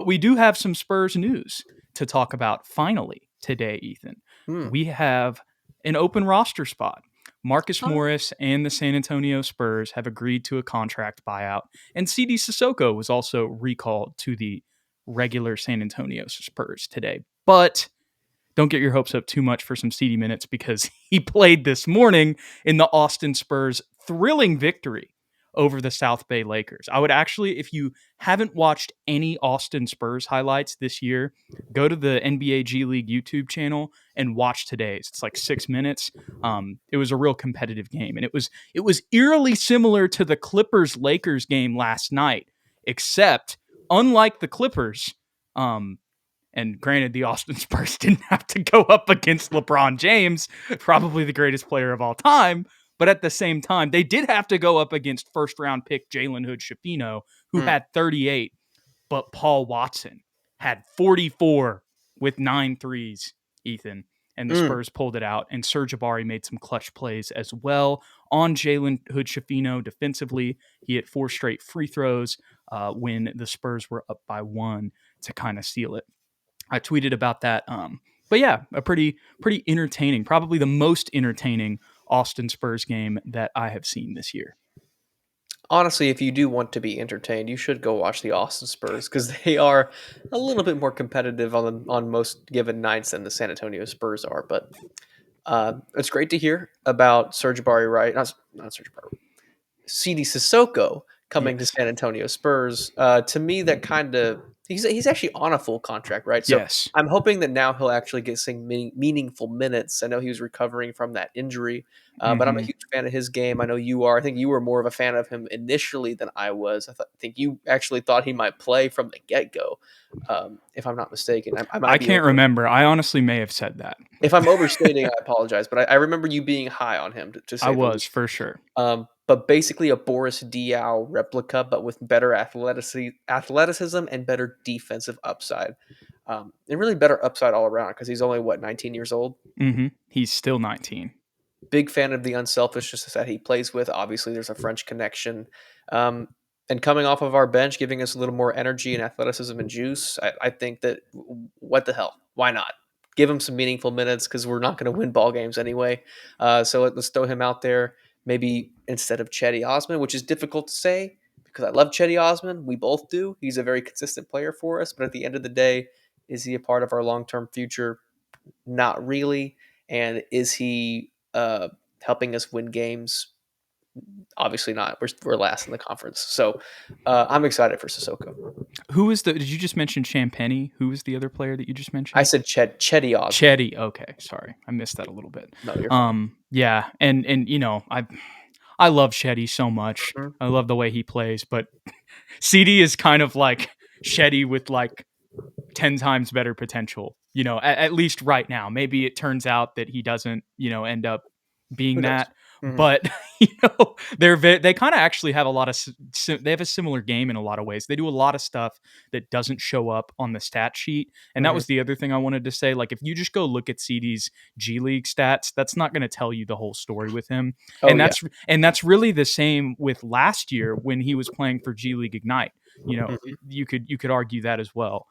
we do have some Spurs news to talk about finally today, Ethan. We have an open roster spot. Marcus Morris and the San Antonio Spurs have agreed to a contract buyout, and CD Sissoko was also recalled to the regular San Antonio Spurs today. But don't get your hopes up too much for some CD minutes because he played this morning in the Austin Spurs' thrilling victory over the South Bay Lakers. I would actually, if you haven't watched any Austin Spurs highlights this year, go to the NBA G League YouTube channel and watch today's. It's like 6 minutes. It was a real competitive game, and it was eerily similar to the Clippers-Lakers game last night, except unlike the Clippers, and granted, the Austin Spurs didn't have to go up against LeBron James, probably the greatest player of all time. But at the same time, they did have to go up against first-round pick Jalen Hood-Schifino, who had 38. But Paul Watson had 44 with 9 threes, Ethan. And the Spurs pulled it out. And Serge Ibaka made some clutch plays as well on Jalen Hood-Schifino defensively. He hit 4 straight free throws when the Spurs were up by 1 to kind of seal it. I tweeted about that. But yeah, a pretty entertaining, probably the most entertaining Austin Spurs game that I have seen this year. Honestly, if you do want to be entertained, you should go watch the Austin Spurs because they are a little bit more competitive on most given nights than the San Antonio Spurs are. But it's great to hear about Serge Ibaka, right? Not Serge Ibaka. CD Sissoko coming to San Antonio Spurs. To me, that kind of he's actually on a full contract, right? So Yes. I'm hoping that now he'll actually get some meaningful minutes. I know he was recovering from that injury, but I'm a huge fan of his game. I know you are. I think you were more of a fan of him initially than I was. I think you actually thought he might play from the get-go, if I'm not mistaken. I can't remember. I honestly may have said that. If I'm overstating, I apologize, but I remember you being high on him. To say I the was, least. for sure. But basically a Boris Diaw replica, but with better athleticism and better defensive upside. And really better upside all around because he's only, 19 years old? He's still 19. Big fan of the unselfishness that he plays with. Obviously, there's a French connection. And coming off of our bench, giving us a little more energy and athleticism and juice, I think that what the hell? Why not? Give him some meaningful minutes because we're not going to win ball games anyway. So let's throw him out there. Maybe instead of Cedi Osman, which is difficult to say because I love Cedi Osman. We both do. He's a very consistent player for us. But at the end of the day, is he a part of our long-term future? Not really. And is he helping us win games? Obviously not. We're last in the conference. So I'm excited for Sissoko. Did you just mention Champagny? Who was the other player that you just mentioned? I said Cedi Osman. Cedi. Okay. Sorry. I missed that a little bit. No, you're fine. Yeah. And I love Cedi so much. I love the way he plays, but CD is kind of like Cedi with like 10 times better potential, at least right now. Maybe it turns out that he doesn't, end up being that. But they kind of actually have they have a similar game in a lot of ways. They do a lot of stuff that doesn't show up on the stat sheet, and that was the other thing I wanted to say. Like, if you just go look at CD's G League stats, that's not going to tell you the whole story with him. That's really the same with last year when he was playing for G League Ignite. You could argue that as well.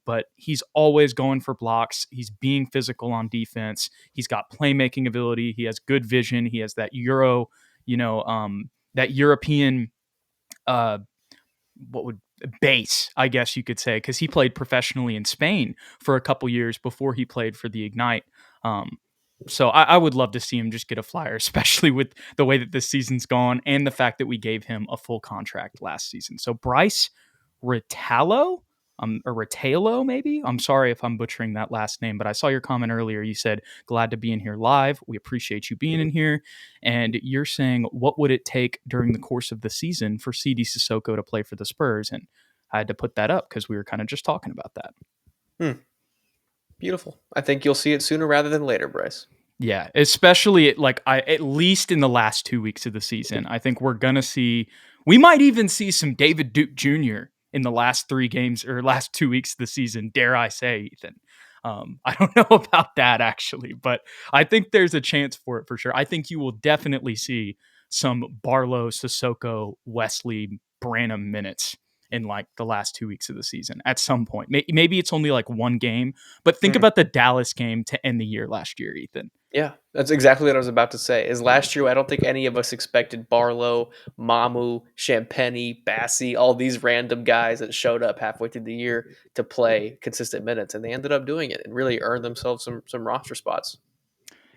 But he's always going for blocks. He's being physical on defense. He's got playmaking ability. He has good vision. He has that that European, base, I guess you could say, because he played professionally in Spain for a couple years before he played for the Ignite. So I would love to see him just get a flyer, especially with the way that this season's gone and the fact that we gave him a full contract last season. So Bryce Ritalo, or Ritalo, maybe? I'm sorry if I'm butchering that last name, but I saw your comment earlier. You said, glad to be in here live. We appreciate you being in here. And you're saying, what would it take during the course of the season for CD Sissoko to play for the Spurs? And I had to put that up because we were kind of just talking about that. Beautiful. I think you'll see it sooner rather than later, Bryce. Yeah, especially at least in the last 2 weeks of the season. I think we might even see some David Duke Jr. in the last 3 games or last 2 weeks of the season, dare I say, Ethan. I don't know about that actually, but I think there's a chance for it for sure. I think you will definitely see some Barlow, Sissoko, Wesley, Branham minutes in like the last 2 weeks of the season at some point. Maybe it's only like one game, but think Mm. about the Dallas game to end the year last year, Ethan. Yeah, that's exactly what I was about to say. Is last year, I don't think any of us expected Barlow, Mamu, Champagny, Bassi, all these random guys that showed up halfway through the year to play consistent minutes, and they ended up doing it and really earned themselves some roster spots.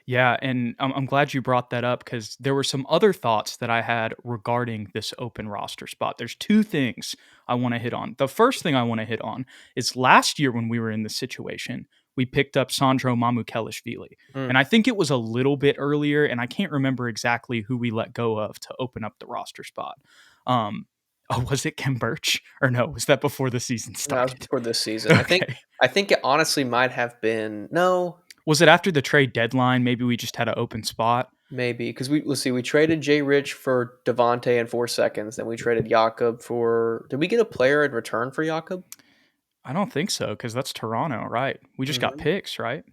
Yeah, and I'm glad you brought that up because there were some other thoughts that I had regarding this open roster spot. There's two things I want to hit on. The first thing I want to hit on is last year when we were in this situation, we picked up Sandro Mamukelishvili. Mm. And I think it was a little bit earlier, and I can't remember exactly who we let go of to open up the roster spot. Um, was it Kem Birch? Or no, was that before the season No, it was started? before this season. Okay. I think it honestly might have been no, Was it after the trade deadline? Maybe we just had an open spot. maybe because let's see, we traded Jay Rich for Devontae in 4 seconds. Then we traded Jakob for. Did we get a player in return for Jakob? I don't think so because that's Toronto, right? We just got Mm-hmm. picks, right?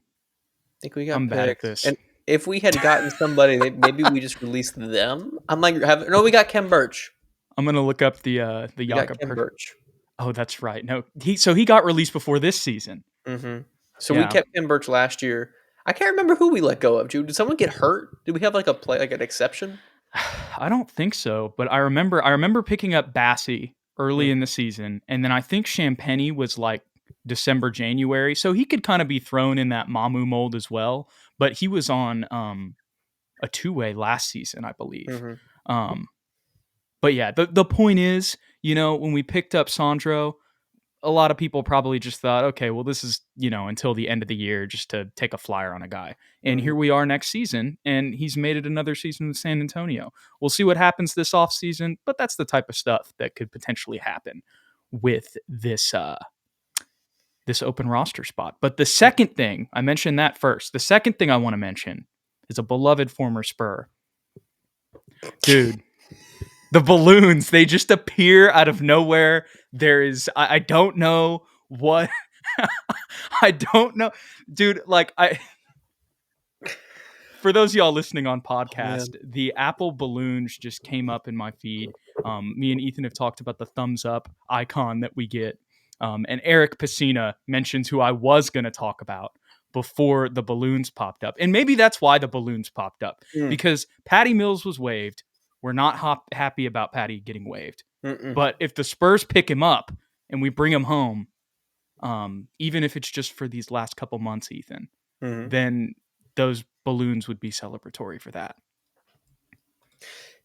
Think we got I'm bad at picks. this. And if we had gotten somebody, maybe we just released them. I'm like, no, we got Kem Birch. I'm gonna look up the We got Jakob. Kem Birch. Oh, that's right. No, he got released before this season. Hmm. So we Yeah, kept Kem Birch last year. I can't remember who we let go of. Jude, did someone get hurt? Did we have like a play, like an exception? I don't think so, but I remember picking up Bassi Mm, early in the season, and then I think Champagny was like December, January, so he could kind of be thrown in that Mamu mold as well. But he was on a two-way last season, I believe. mhm, Um, but yeah, the point is, when we picked up Sandro, a lot of people probably just thought, okay, well, this is, until the end of the year just to take a flyer on a guy. And mhm. here we are next season, and he's made it another season with San Antonio. We'll see what happens this offseason, but that's the type of stuff that could potentially happen with this open roster spot. But the second thing, I mentioned that first. The second thing I want to mention is a beloved former Spur. Dude, the balloons, they just appear out of nowhere. I don't know what I don't know, dude. Like for those of y'all listening on Oh man. podcast, the Apple balloons just came up in my feed. Me and Ethan have talked about the thumbs up icon that we get, and Eric Pacina mentions who I was going to talk about before the balloons popped up, and maybe that's why the balloons popped up Mm, because Patty Mills was waived. We're not happy about Patty getting waived, mm-mm, but if the Spurs pick him up and we bring him home, even if it's just for these last couple months, Ethan, mhm. then those balloons would be celebratory for that.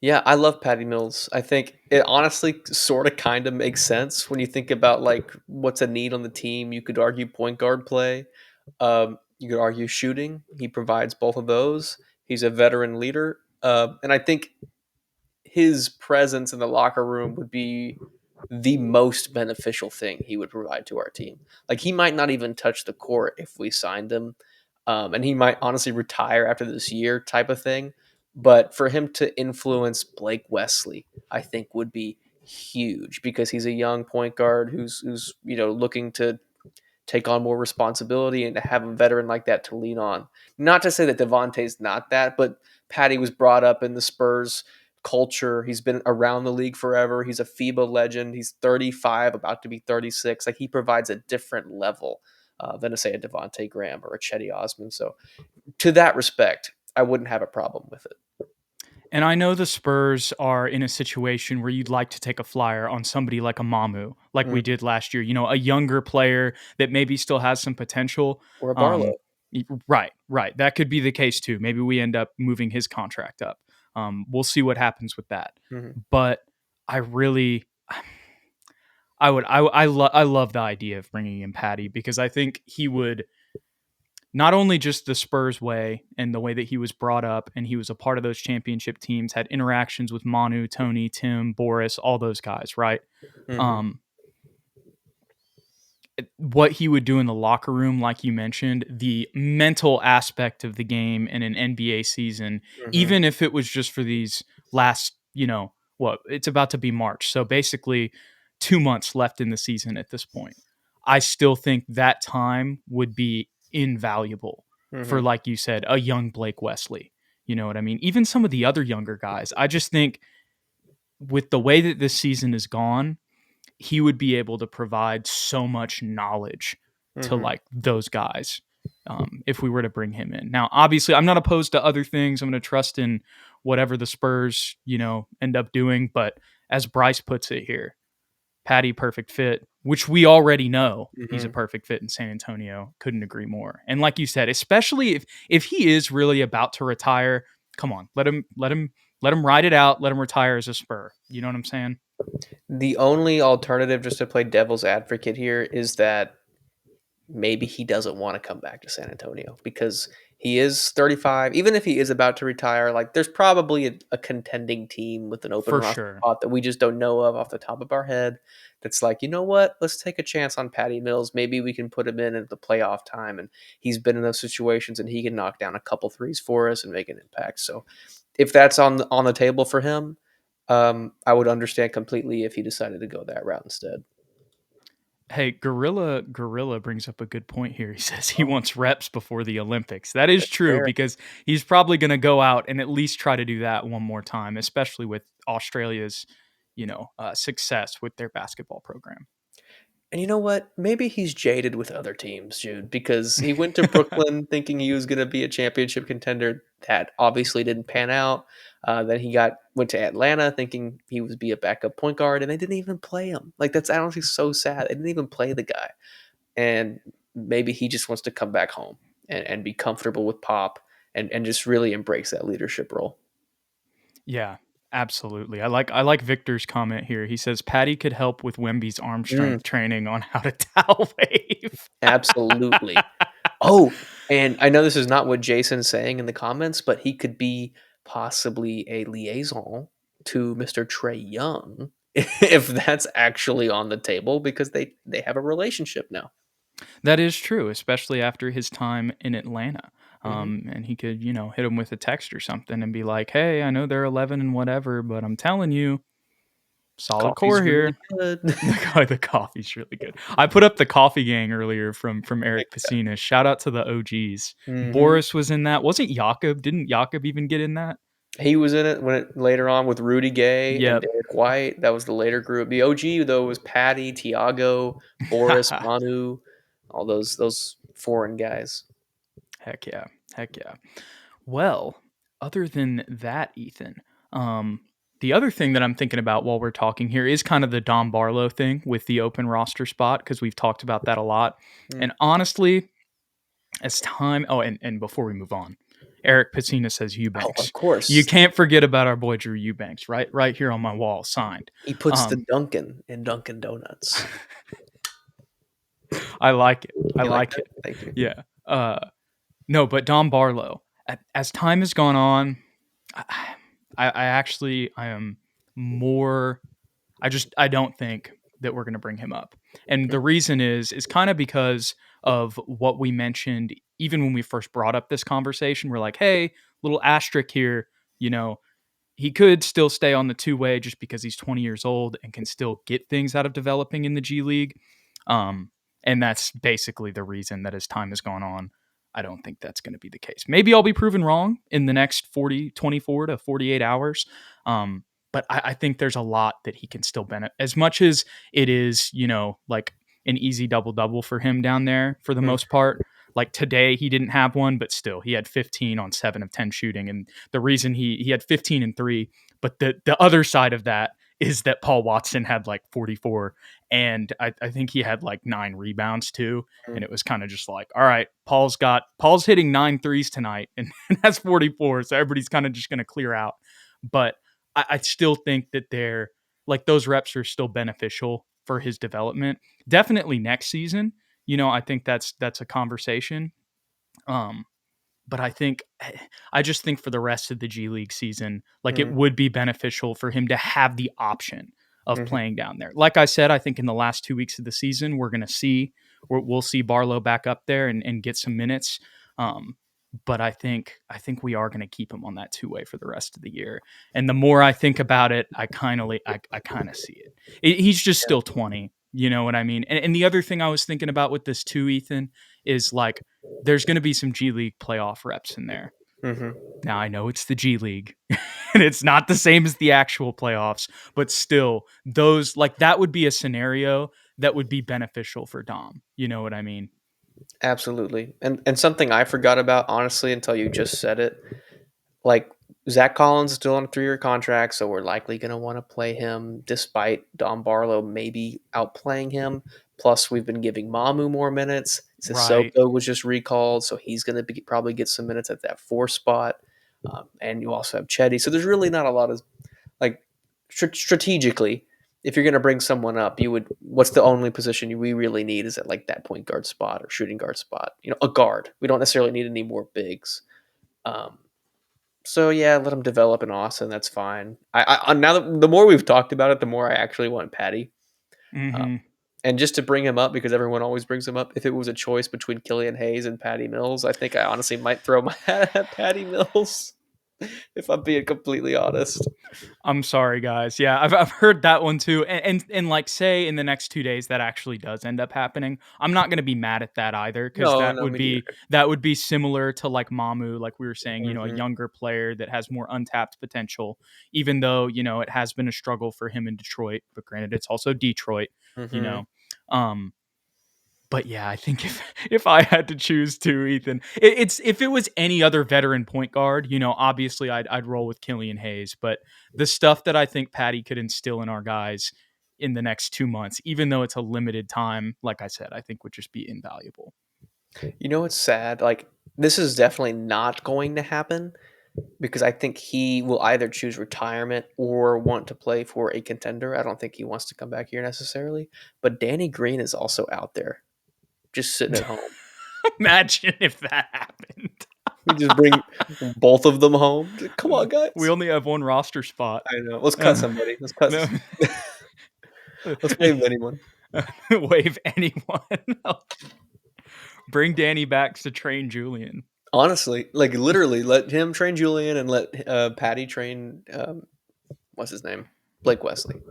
Yeah, I love Patty Mills. I think it honestly sort of kind of makes sense when you think about like what's a need on the team. You could argue point guard play. You could argue shooting. He provides both of those. He's a veteran leader, and I think his presence in the locker room would be the most beneficial thing he would provide to our team. Like he might not even touch the court if we signed him, and he might honestly retire after this year, type of thing. But for him to influence Blake Wesley, I think would be huge because he's a young point guard who's looking to take on more responsibility and to have a veteran like that to lean on. Not to say that Devontae's not that, but Patty was brought up in the Spurs culture. He's been around the league forever. He's a FIBA legend. He's 35, about to be 36. Like he provides a different level than to say a Devontae Graham or a Chetty Osman. So to that respect, I wouldn't have a problem with it. And I know the Spurs are in a situation where you'd like to take a flyer on somebody like a Mamu, like Mm. we did last year, a younger player that maybe still has some potential. Or a Barlow. Um, right. That could be the case too. Maybe we end up moving his contract up. We'll see what happens with that. Mm-hmm. But I really, I love the idea of bringing in Patty because I think he would not only just the Spurs way and the way that he was brought up and he was a part of those championship teams, had interactions with Manu, Tony, Tim, Boris, all those guys, right? Mm-hmm. Um, what he would do in the locker room, like you mentioned, the mental aspect of the game in an NBA season, Mm-hmm. even if it was just for these last, it's about to be March. So basically 2 months left in the season at this point. I still think that time would be invaluable for, Mm-hmm. like you said, a young Blake Wesley. You know what I mean? Even some of the other younger guys. I just think with the way that this season is gone, he would be able to provide so much knowledge to Mm-hmm. like those guys if we were to bring him in. Now, obviously, I'm not opposed to other things. I'm going to trust in whatever the Spurs, end up doing. But as Bryce puts it here, Patty perfect fit, which we already know he's a Mm-hmm. perfect fit in San Antonio. Couldn't agree more. And like you said, especially if he is really about to retire, come on, let him ride it out. Let him retire as a Spur. You know what I'm saying? The only alternative, just to play devil's advocate here, is that maybe he doesn't want to come back to San Antonio because he is 35. Even if he is about to retire, like there's probably a contending team with an open For roster sure. spot that we just don't know of off the top of our head. That's like, you know what? Let's take a chance on Patty Mills. Maybe we can put him in at the playoff time, and he's been in those situations, and he can knock down a couple threes for us and make an impact. So, if that's on the table for him, I would understand completely if he decided to go that route instead. Hey, Gorilla brings up a good point here. He says he Oh, wants reps before the Olympics. That is true fair. because he's probably going to go out and at least try to do that one more time, especially with Australia's, success with their basketball program. And you know what? Maybe he's jaded with other teams, Jude, because he went to Brooklyn thinking he was going to be a championship contender. That obviously didn't pan out. Then he went to Atlanta thinking he was be a backup point guard, and they didn't even play him. Like that's honestly so sad. They didn't even play the guy. And maybe he just wants to come back home and be comfortable with Pop and just really embrace that leadership role. Yeah, absolutely. I like Victor's comment here. He says Patty could help with Wemby's arm Mm, strength training on how to towel wave. absolutely. Oh, and I know this is not what Jason's saying in the comments, but he could be possibly a liaison to Mr. Trey Young if that's actually on the table because they have a relationship now. That is true, especially after his time in Atlanta. Hmm. And he could, hit him with a text or something and be like, "Hey, I know they're 11 and whatever, but I'm telling you, solid core Coffee's really here." good. The coffee's really good. I put up the coffee gang earlier from Big Eric time. Piscina. Shout out to the OGs. Hmm. Boris was in that. Wasn't Jakob? Didn't Jakob even get in that? He was in it later on with Rudy Gay and Yep. Derek White. That was the later group. The OG though was Patty, Tiago, Boris, Manu, all those foreign guys. Heck yeah. Heck yeah. Well, other than that, Ethan, the other thing that I'm thinking about while we're talking here is kind of the Dom Barlow thing with the open roster spot because we've talked about that a lot. Mm. And honestly, as time, and before we move on, Eric Pacina says Oh, Eubanks. of You course. can't forget about our boy Drew Eubanks, right here on my wall, signed. He puts the Um, Dunkin' in Dunkin' Donuts. I like it. I You like like that? it. Thank you. Yeah. No, but Dom Barlow, as time has gone on, I am more. I don't think that we're going to bring him up, and Mm, the reason is kind of because of what we mentioned. Even when we first brought up this conversation, we're like, hey, little asterisk here. You know, he could still stay on the two-way just because he's 20 years old and can still get things out of developing in the G League. Um, and that's basically the reason that as time has gone on, I don't think that's going to be the case. Maybe I'll be proven wrong in the next 24 to 48 hours. But I think there's a lot that he can still benefit as much as it is, like an easy double double for him down there for the mm, most part. Like today, he didn't have one, but still, he had 15 on 7 of 10 shooting. And the reason he had 15 and 3, but the other side of that is that Paul Watson had like 44, and I think he had like 9 rebounds too. mm, And it was kind of just like, all right, Paul's hitting 9 threes tonight, and that's 44. So everybody's kind of just going to clear out. But I still think that they're like those reps are still beneficial for his development. Definitely next season. I think that's a conversation. Um, but I just think for the rest of the G League season, like it mm, would be beneficial for him to have the option of mhm, playing down there. Like I said, I think in the last 2 weeks of the season, we'll see Barlow back up there and get some minutes. Um, but I think we are going to keep him on that two way for the rest of the year. And the more I think about it, I kind of see it. He's just yeah, still 20. You know what I mean? And the other thing I was thinking about with this too, Ethan, is like there's going to be some G League playoff reps in there. Mm-hmm. Now, I know it's the G League and it's not the same as the actual playoffs, but still, those like that would be a scenario that would be beneficial for Dom. You know what I mean? Absolutely. And something I forgot about, honestly, until you just said it, like Zach Collins is still on a 3-year contract, so we're likely going to want to play him despite Don Barlow maybe outplaying him. Plus, we've been giving Mamu more minutes. Right. Sissoko was just recalled, so he's going to probably get some minutes at that 4 spot. And you also have Chetty. So there's really not a lot of, like, strategically, if you're going to bring someone up, what's the only position we really need is at like that point guard spot or shooting guard spot. A guard. We don't necessarily need any more bigs. Um, so yeah, let him develop in Austin. That's fine. Now that the more we've talked about it, the more I actually want Patty. Uh, Mm-hmm. and just to bring him up because everyone always brings him up. If it was a choice between Killian Hayes and Patty Mills, I think I honestly might throw my hat at Patty Mills. If I'm being completely honest. I'm sorry, guys. Yeah, I've heard that one too. And like, say in the next 2 days that actually does end up happening, I'm not gonna be mad at that either because No, no, me neither. that would be similar to like Mamu, like we were saying, a Mm-hmm. younger player that has more untapped potential, even though it has been a struggle for him in Detroit. But granted, it's also Detroit. You Mm-hmm. know, um, but yeah, I think if I had to choose two, Ethan, it's if it was any other veteran point guard, obviously I'd roll with Killian Hayes. But the stuff that I think Patty could instill in our guys in the next 2 months, even though it's a limited time, like I said, I think would just be invaluable. It's sad. Like, this is definitely not going to happen because I think he will either choose retirement or want to play for a contender. I don't think he wants to come back here necessarily. But Danny Green is also out there, just sitting at home. Imagine if that happened. We just bring both of them home. Come on, We guys. only have one roster spot. I know. Let's cut Uh, somebody. Let's cut. no. Let's waive anyone. Wave anyone. Bring Danny back to train Julian. Honestly, like literally, let him train Julian and let Patty train. What's his name? Blake Wesley.